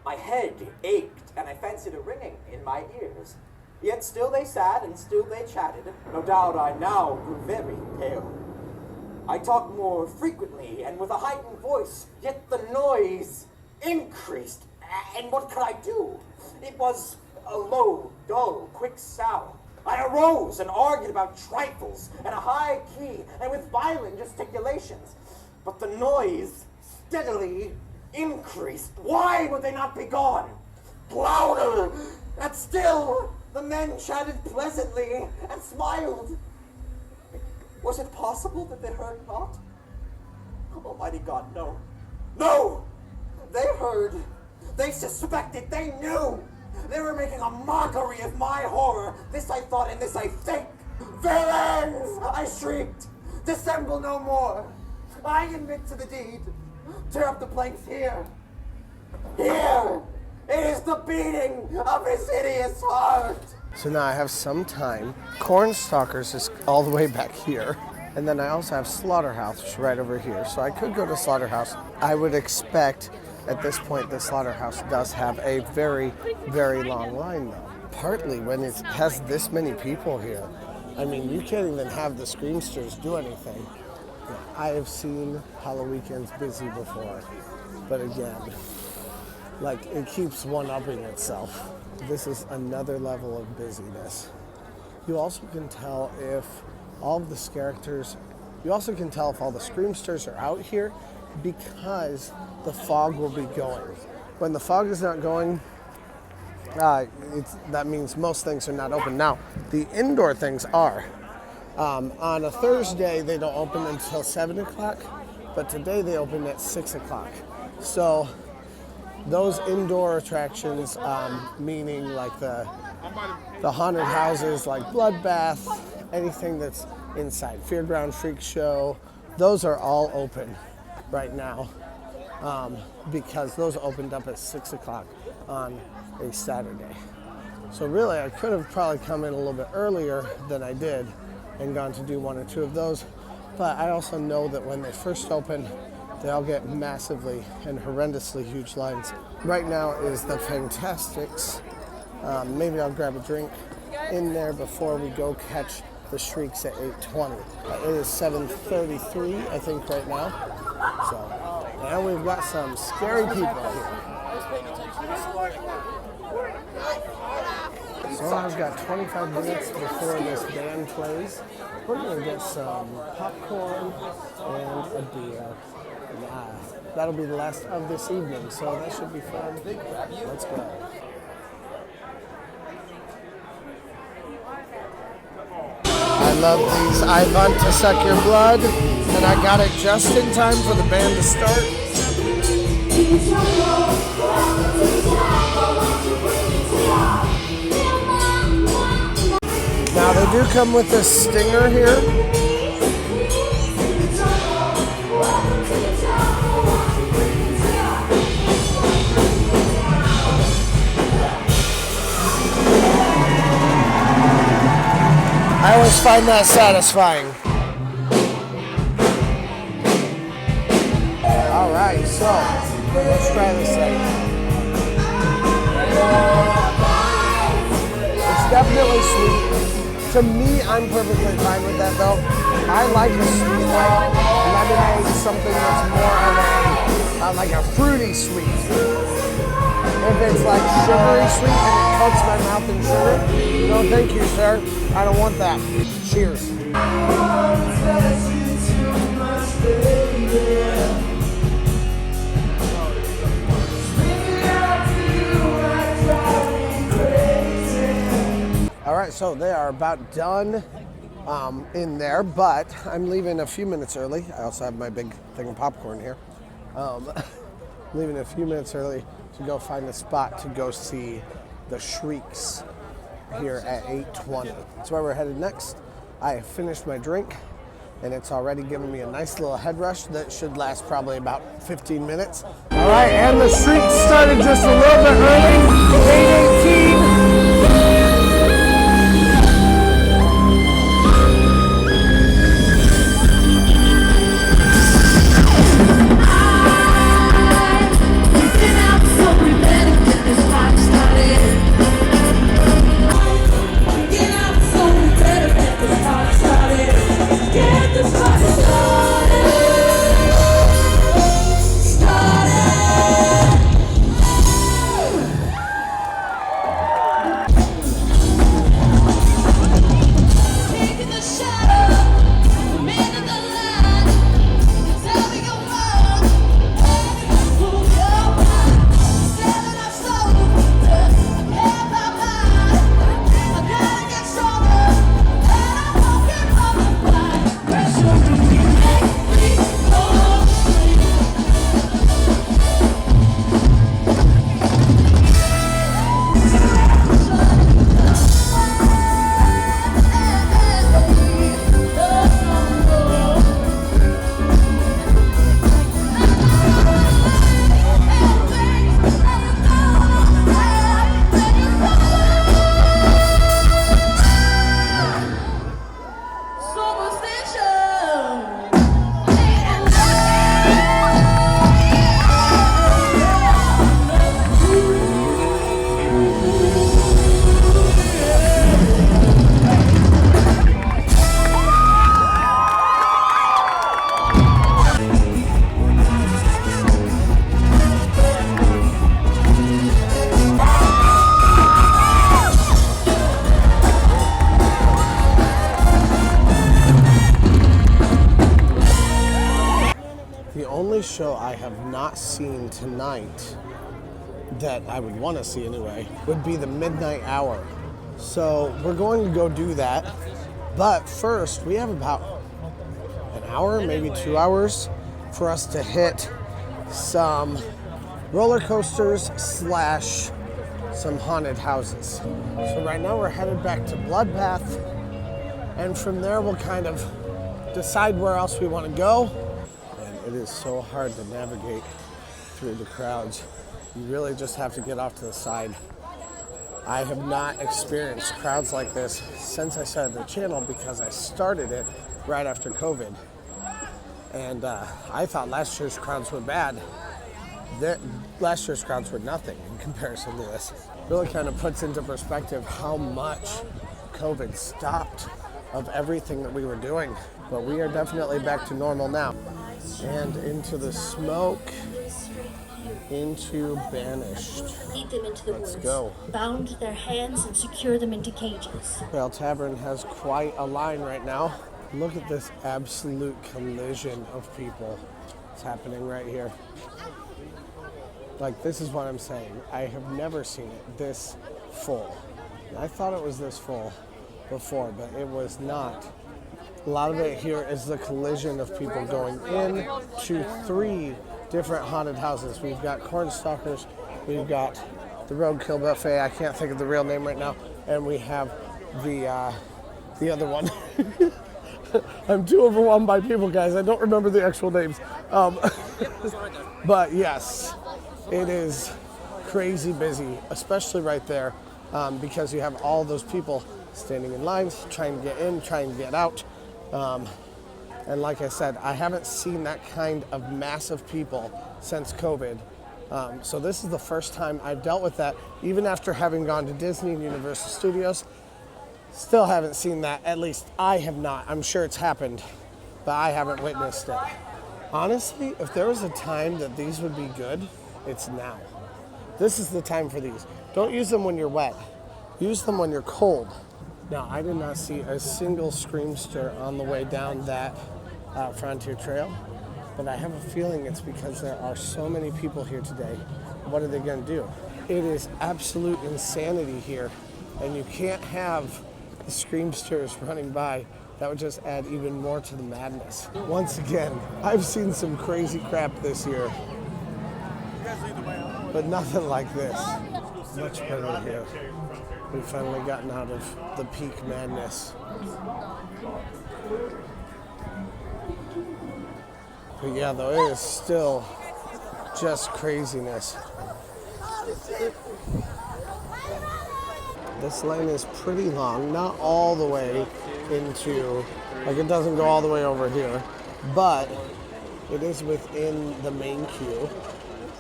My head ached, and I fancied a ringing in my ears. Yet still they sat, and still they chatted. No doubt I now grew very pale. I talked more frequently, and with a heightened voice, yet the noise increased. And what could I do? It was a low, dull, quick sound. I arose and argued about trifles, in a high key, and with violent gesticulations. But the noise steadily increased. Why would they not be gone? Louder! And still, the men chatted pleasantly and smiled. Was it possible that they heard not? Almighty God, no. No! They heard. They suspected. They knew. They were making a mockery of my horror. This I thought and this I think. Villains! I shrieked. Dissemble no more. I admit to the deed. Tear up the planks here. Here! It is the beating of his hideous heart. So now I have some time. Cornstalkers is all the way back here. And then I also have Slaughterhouse right over here. So I could go to Slaughterhouse. I would expect at this point the Slaughterhouse does have a very, very long line though. Partly when it has this many people here. I mean, you can't even have the Screamsters do anything. I have seen Halloweekends busy before. But again, like it keeps one-upping itself. This is another level of busyness. You also can tell if all of the characters, you also can tell if all the Screamsters are out here because the fog will be going. When the fog is not going, that means most things are not open. Now, the indoor things are. On a Thursday, they don't open until 7 o'clock, but today they open at 6 o'clock. So those indoor attractions, meaning like the haunted houses like Bloodbath, anything that's inside, Fairground Freak Show, those are all open right now because those opened up at 6 o'clock on a Saturday. So really I could have probably come in a little bit earlier than I did and gone to do one or two of those, but I also know that when they first open, they all get massively and horrendously huge lines. Right now is the Fangtastics. Maybe I'll grab a drink in there before we go catch the Shrieks at 8:20. It is 7:33, I think, right now. So now we've got some scary people here. So I've got 25 minutes before this band plays. We're gonna get some popcorn and a beer. And, that'll be the last of this evening, so that should be fun. Let's go. I love these I Want to Suck Your Blood, and I got it just in time for the band to start. Now they do come with a stinger here. I always find that satisfying. All right, so let's try this thing. It's definitely sweet. To me, I'm perfectly fine with that though. I like a sweet like lemonade, something that's more of like a fruity sweet. If it's like sugary sweet and it coats my mouth in sugar, no thank you, sir. I don't want that. Cheers. All right, so they are about done in there, but I'm leaving a few minutes early. I also have my big thing of popcorn here. Leaving a few minutes early to go find a spot to go see the Shrieks here at 8:20. That's where we're headed next. I have finished my drink and it's already given me a nice little head rush that should last probably about 15 minutes. All right, and the Shrieks started just a little bit early, 8:18. Show I have not seen tonight that I would want to see anyway would be the midnight hour. So we're going to go do that, but first we have about an hour, maybe 2 hours for us to hit some roller coasters slash some haunted houses. So right now we're headed back to Bloodbath, and from there we'll kind of decide where else we want to go. It is so hard to navigate through the crowds. You really just have to get off to the side. I have not experienced crowds like this since I started the channel because I started it right after COVID. And I thought last year's crowds were bad. Last year's crowds were nothing in comparison to this. Really kind of puts into perspective how much COVID stopped of everything that we were doing. But we are definitely back to normal now. And into the smoke, into Banished. Lead them into the Let's woods. go. Bound their hands and secure them into cages. Well, Tavern has quite a line right now. Look at this absolute collision of people. It's happening right here. Like, this is what I'm saying. I have never seen it this full. I thought it was this full before, but it was not. A lot of it here is the collision of people going in to 3 different haunted houses. We've got Cornstalkers, we've got the Roadkill Buffet, I can't think of the real name right now, and we have the other one. I'm too overwhelmed by people, guys. I don't remember the actual names. But yes, it is crazy busy, especially right there, because you have all those people standing in lines, trying to get in, trying to get out. And like I said, I haven't seen that kind of massive people since COVID. So this is the first time I've dealt with that, even after having gone to Disney and Universal Studios. Still haven't seen that, at least I have not. I'm sure it's happened, but I haven't witnessed it. Honestly, if there was a time that these would be good, it's now. This is the time for these. Don't use them when you're wet. Use them when you're cold. Now, I did not see a single Screamster on the way down that Frontier Trail, but I have a feeling it's because there are so many people here today. What are they going to do? It is absolute insanity here, and you can't have the Screamsters running by. That would just add even more to the madness. Once again, I've seen some crazy crap this year, but nothing like this. Much better here. We've finally gotten out of the peak madness. But yeah, though, it is still just craziness. This lane is pretty long, not all the way into, like it doesn't go all the way over here, but it is within the main queue,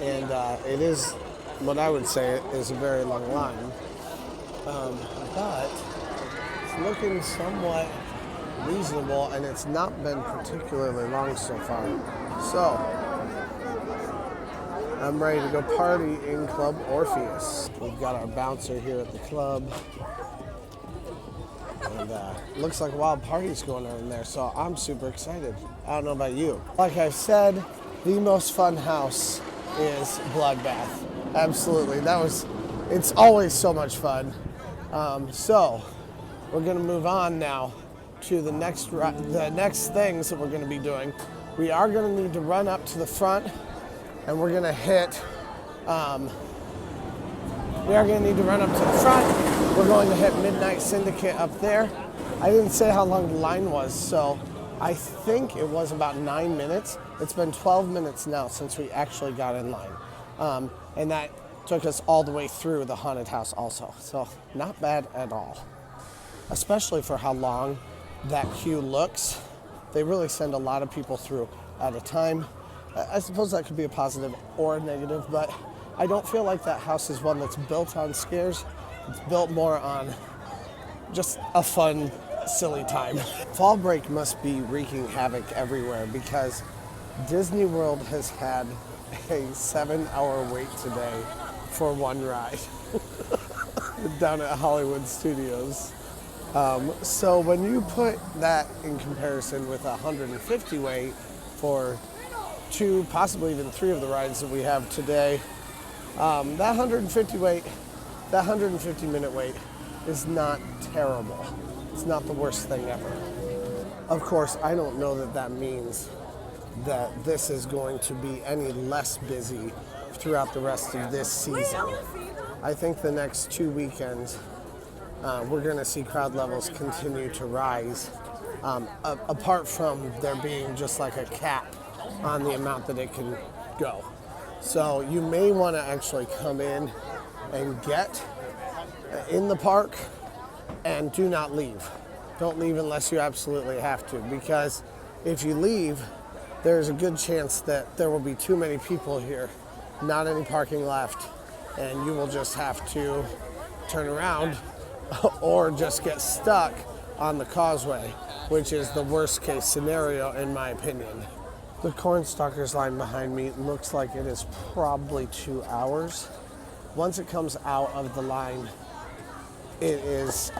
and it is what I would say is a very long line, but it's looking somewhat reasonable, and it's not been particularly long so far. So I'm ready to go party in Club Orpheus. We've got our bouncer here at the club, and looks like a wild party's going on in there, so I'm super excited. I don't know about you. Like I said, the most fun house is Bloodbath. Absolutely, it's always so much fun. So we're gonna move on now to the next things that we're gonna be doing. We are gonna need to run up to the front, and we're gonna hit, We're going to hit Midnight Syndicate up there. I didn't say how long the line was, so I think it was about 9 minutes. It's been 12 minutes now since we actually got in line. And that took us all the way through the haunted house also. So not bad at all, especially for how long that queue looks. They really send a lot of people through at a time. I suppose that could be a positive or a negative, but I don't feel like that house is one that's built on scares. It's built more on just a fun, silly time. Fall break must be wreaking havoc everywhere because Disney World has had a 7-hour wait today for one ride down at Hollywood Studios. So when you put that in comparison with a 150 wait for 2, possibly even 3 of the rides that we have today, that 150-minute wait is not terrible. It's not the worst thing ever. Of course, I don't know that that means that this is going to be any less busy throughout the rest of this season. I think the next 2 weekends, we're going to see crowd levels continue to rise, apart from there being just like a cap on the amount that it can go. So you may want to actually come in and get in the park and do not leave. Don't leave unless you absolutely have to, because if you leave, there's a good chance that there will be too many people here, not any parking left, and you will just have to turn around or just get stuck on the causeway, which is the worst case scenario in my opinion. The Cornstalkers line behind me looks like it is probably 2 hours. Once it comes out of the line, it is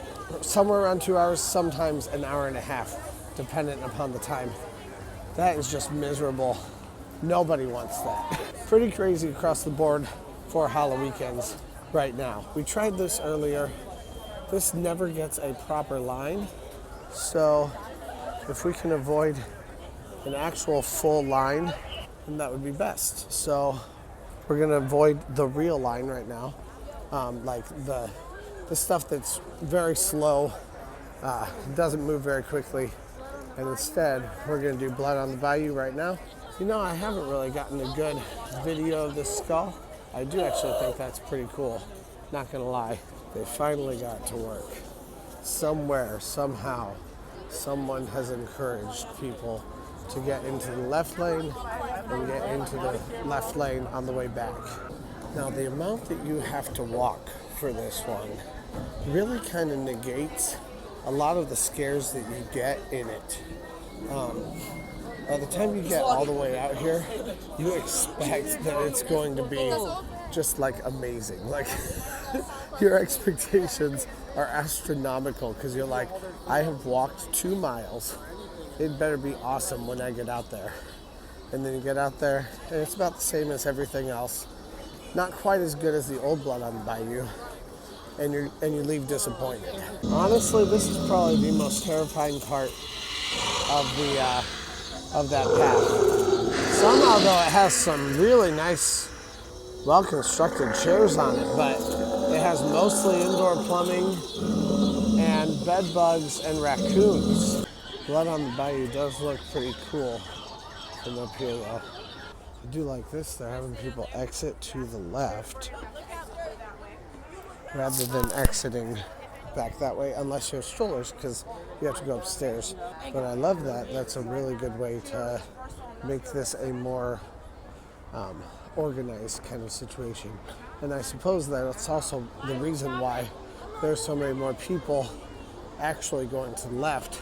somewhere around 2 hours, sometimes an hour and a half, dependent upon the time. That is just miserable. Nobody wants that. Pretty crazy across the board for Halloweekends right now. We tried this earlier. This never gets a proper line. So if we can avoid an actual full line, then that would be best. So we're gonna avoid the real line right now. Like the stuff that's very slow, doesn't move very quickly. And instead, we're gonna do Blood on the Bayou right now. You know, I haven't really gotten a good video of this skull. I do actually think that's pretty cool, not gonna lie. They finally got to work. Somewhere, somehow, someone has encouraged people to get into the left lane and get into the left lane on the way back. Now, the amount that you have to walk for this one really kind of negates a lot of the scares that you get in it. By the time you get all the way out here, you expect that it's going to be just like amazing. Like your expectations are astronomical because you're like, I have walked 2 miles. It better be awesome when I get out there. And then you get out there and it's about the same as everything else. Not quite as good as the old Blood on the Bayou. And you leave disappointed. Honestly, this is probably the most terrifying part of that path. Somehow though it has some really nice, well-constructed chairs on it, but it has mostly indoor plumbing and bed bugs and raccoons. Blood on the Bayou does look pretty cool from up here though. I do like this, they're having people exit to the left rather than exiting back that way unless you have strollers because you have to go upstairs. But I love that. That's a really good way to make this a more organized kind of situation. And I suppose that it's also the reason why there's so many more people actually going to the left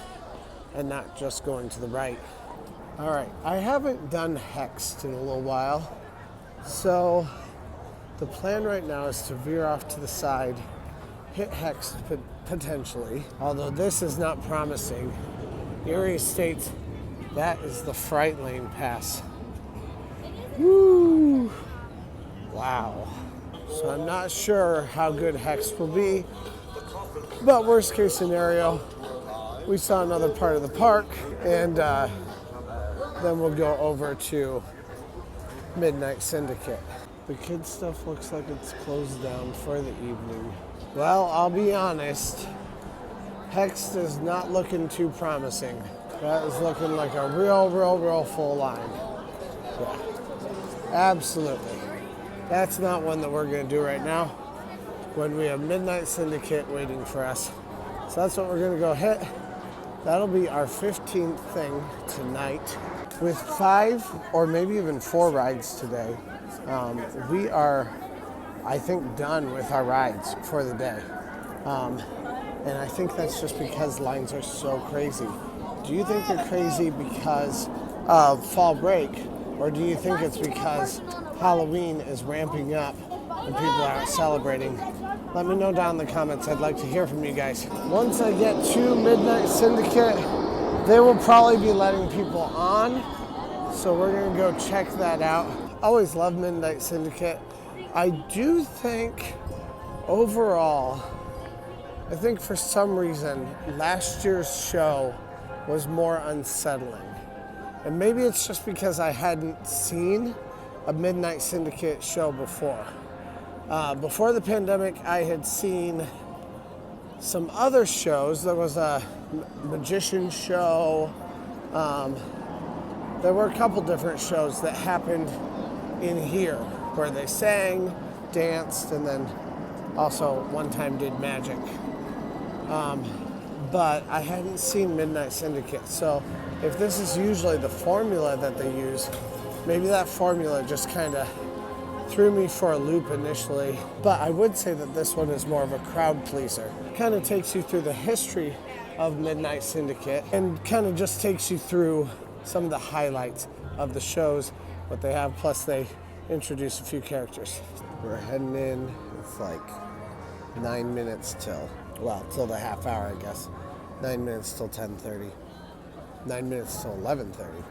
and not just going to the right. All right, I haven't done Hexed in a little while, so the plan right now is to veer off to the side, hit Hexed potentially, although this is not promising. Erie states that is the Fright Lane Pass. Woo! Wow. So I'm not sure how good Hexed will be, but worst case scenario, we saw another part of the park, and then we'll go over to Midnight Syndicate. The kids' stuff looks like it's closed down for the evening. Well, I'll be honest, Hexed is not looking too promising. That is looking like a real full line. Yeah, absolutely. That's not one that we're gonna do right now when we have Midnight Syndicate waiting for us. So that's what we're gonna go hit. That'll be our 15th thing tonight. With 5 or maybe even 4 rides today, we are, I think, done with our rides for the day. And I think that's just because lines are so crazy. Do you think they're crazy because of fall break, or do you think it's because Halloween is ramping up and people are celebrating? Let me know down in the comments. I'd like to hear from you guys. Once I get to Midnight Syndicate, they will probably be letting people on, so we're gonna go check that out. Always love Midnight Syndicate. I do think overall, I think for some reason last year's show was more unsettling. And maybe it's just because I hadn't seen a Midnight Syndicate show before. Before the pandemic, I had seen some other shows. There was a magician show. There were a couple different shows that happened in here where they sang, danced, and then also one time did magic. But I hadn't seen Midnight Syndicate. So if this is usually the formula that they use, maybe that formula just kind of threw me for a loop initially. But I would say that this one is more of a crowd pleaser. Kind of takes you through the history of Midnight Syndicate and kind of just takes you through some of the highlights of the shows, what they have, plus they introduce a few characters. We're heading in. It's like 9 minutes till the half hour, I guess. 9 minutes till 10:30. 9 minutes till 11:30.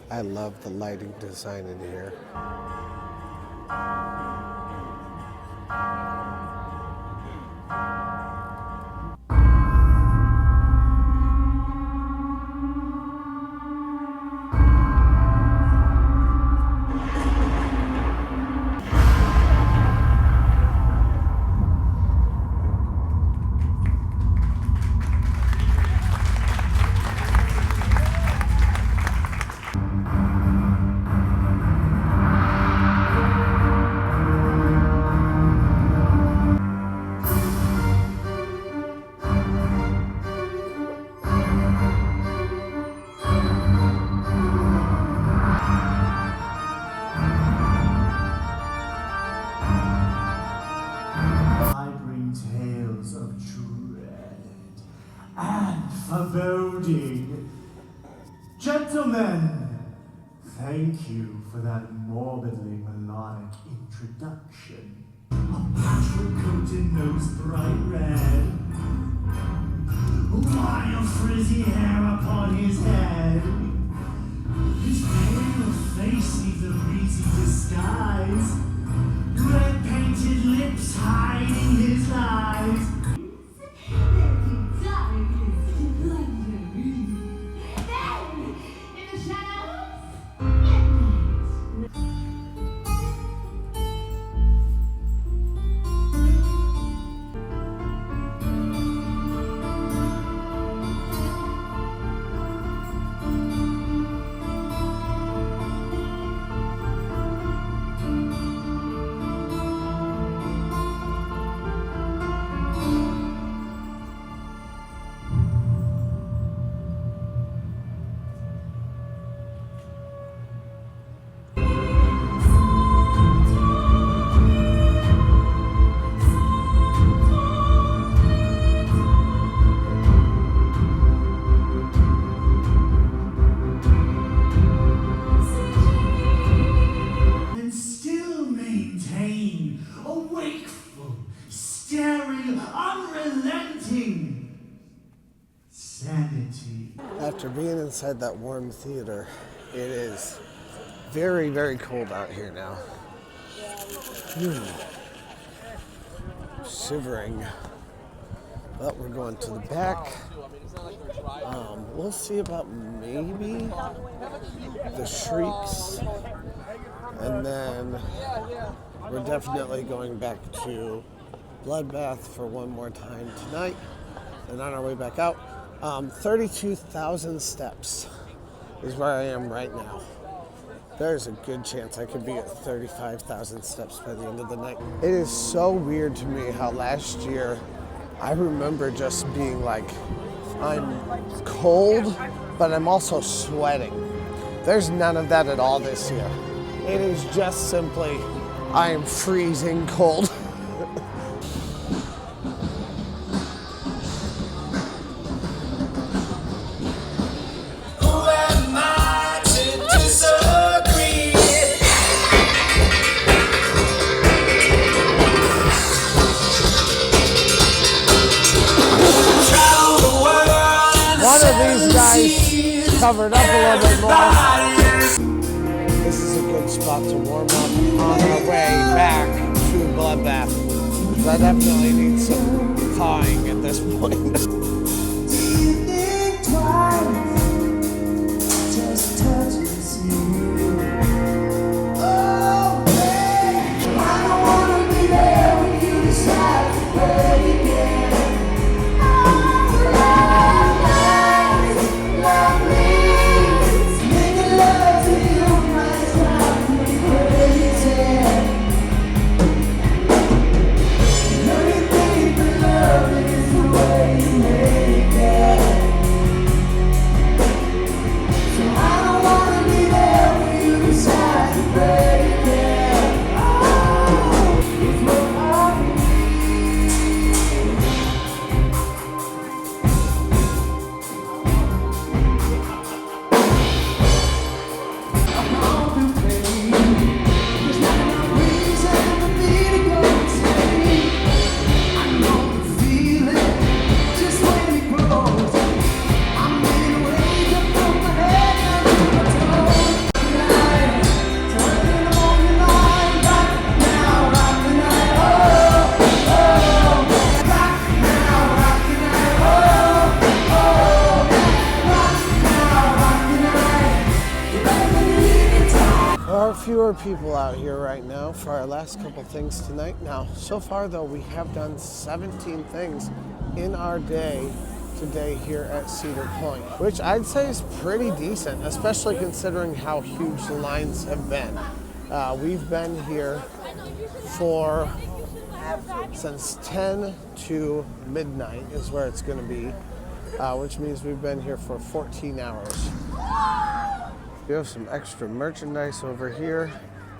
I love the lighting design in here. Foreboding. Gentlemen, thank you for that morbidly melodic introduction. A patchwork-coated nose bright red, wild frizzy hair upon his head, his pale face neath a breezy disguise, red-painted lips hiding his lies. sanity. After being inside that warm theater, it is very, very cold out here now. Shivering. But we're going to the back. We'll see about maybe the Shrieks. And then we're definitely going back to Bloodbath for one more time tonight. And on our way back out, 32,000 steps is where I am right now. There's a good chance I could be at 35,000 steps by the end of the night. It is so weird to me how last year I remember just being like, I'm cold, but I'm also sweating. There's none of that at all this year. It is just simply, I am freezing cold. Covered up a little bit more. This is a good spot to warm up on our way back to Bloodbath. I definitely need some thawing at this point. Fewer people out here right now for our last couple things tonight. Now, so far though, we have done 17 things in our day today here at Cedar Point, which I'd say is pretty decent, especially considering how huge the lines have been. We've been here since 10 to midnight is where it's going to be, which means we've been here for 14 hours. We have some extra merchandise over here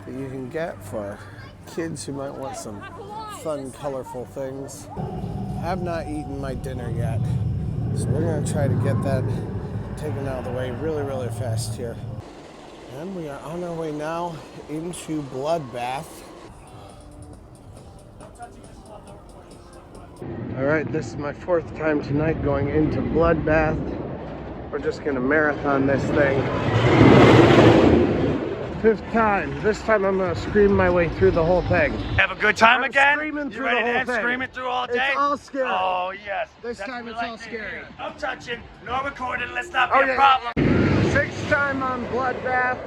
that you can get for kids who might want some fun, colorful things. I have not eaten my dinner yet, so we're gonna try to get that taken out of the way really, really fast here. And we are on our way now into Bloodbath. All right, this is my 4th time tonight going into Bloodbath. We're just gonna marathon this thing. 5th time. This time I'm gonna scream my way through the whole thing. Have a good time again? Screaming through you ready the whole to thing. scream it through all day? It's all scary. Oh yes. This That's time it's what all scary. No touching, no recording. Let's not be a problem. 6th time on Bloodbath.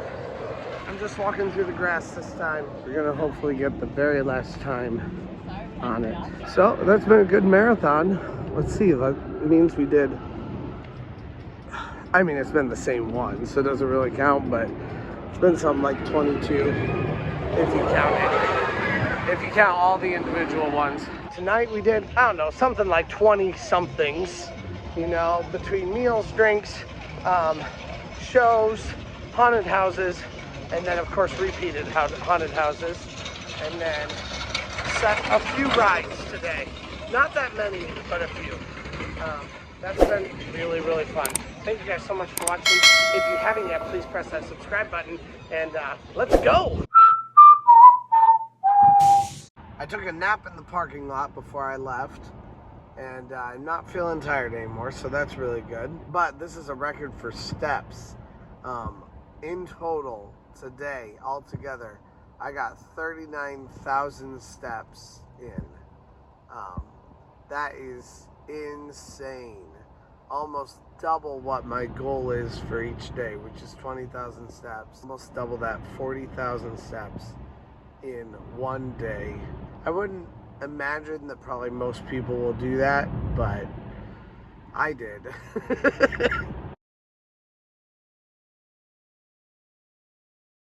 I'm just walking through the grass this time. We're gonna hopefully get the very last time on it. So that's been a good marathon. Let's see. That means we did. I mean, it's been the same one, so it doesn't really count, but it's been something like 22 if you count it. If you count all the individual ones. Tonight we did, I don't know, something like 20 somethings, you know, between meals, drinks, shows, haunted houses, and then of course repeated haunted houses, and then a few rides today. Not that many, but a few. That's been really, really fun. Thank you guys so much for watching. If you haven't yet, please press that subscribe button, and let's go! I took a nap in the parking lot before I left, And I'm not feeling tired anymore, so that's really good. But this is a record for steps. In total, today, altogether, I got 39,000 steps in. That is insane. Almost double what my goal is for each day, which is 20,000 steps. Almost double that, 40,000 steps in one day. I wouldn't imagine that probably most people will do that, but I did.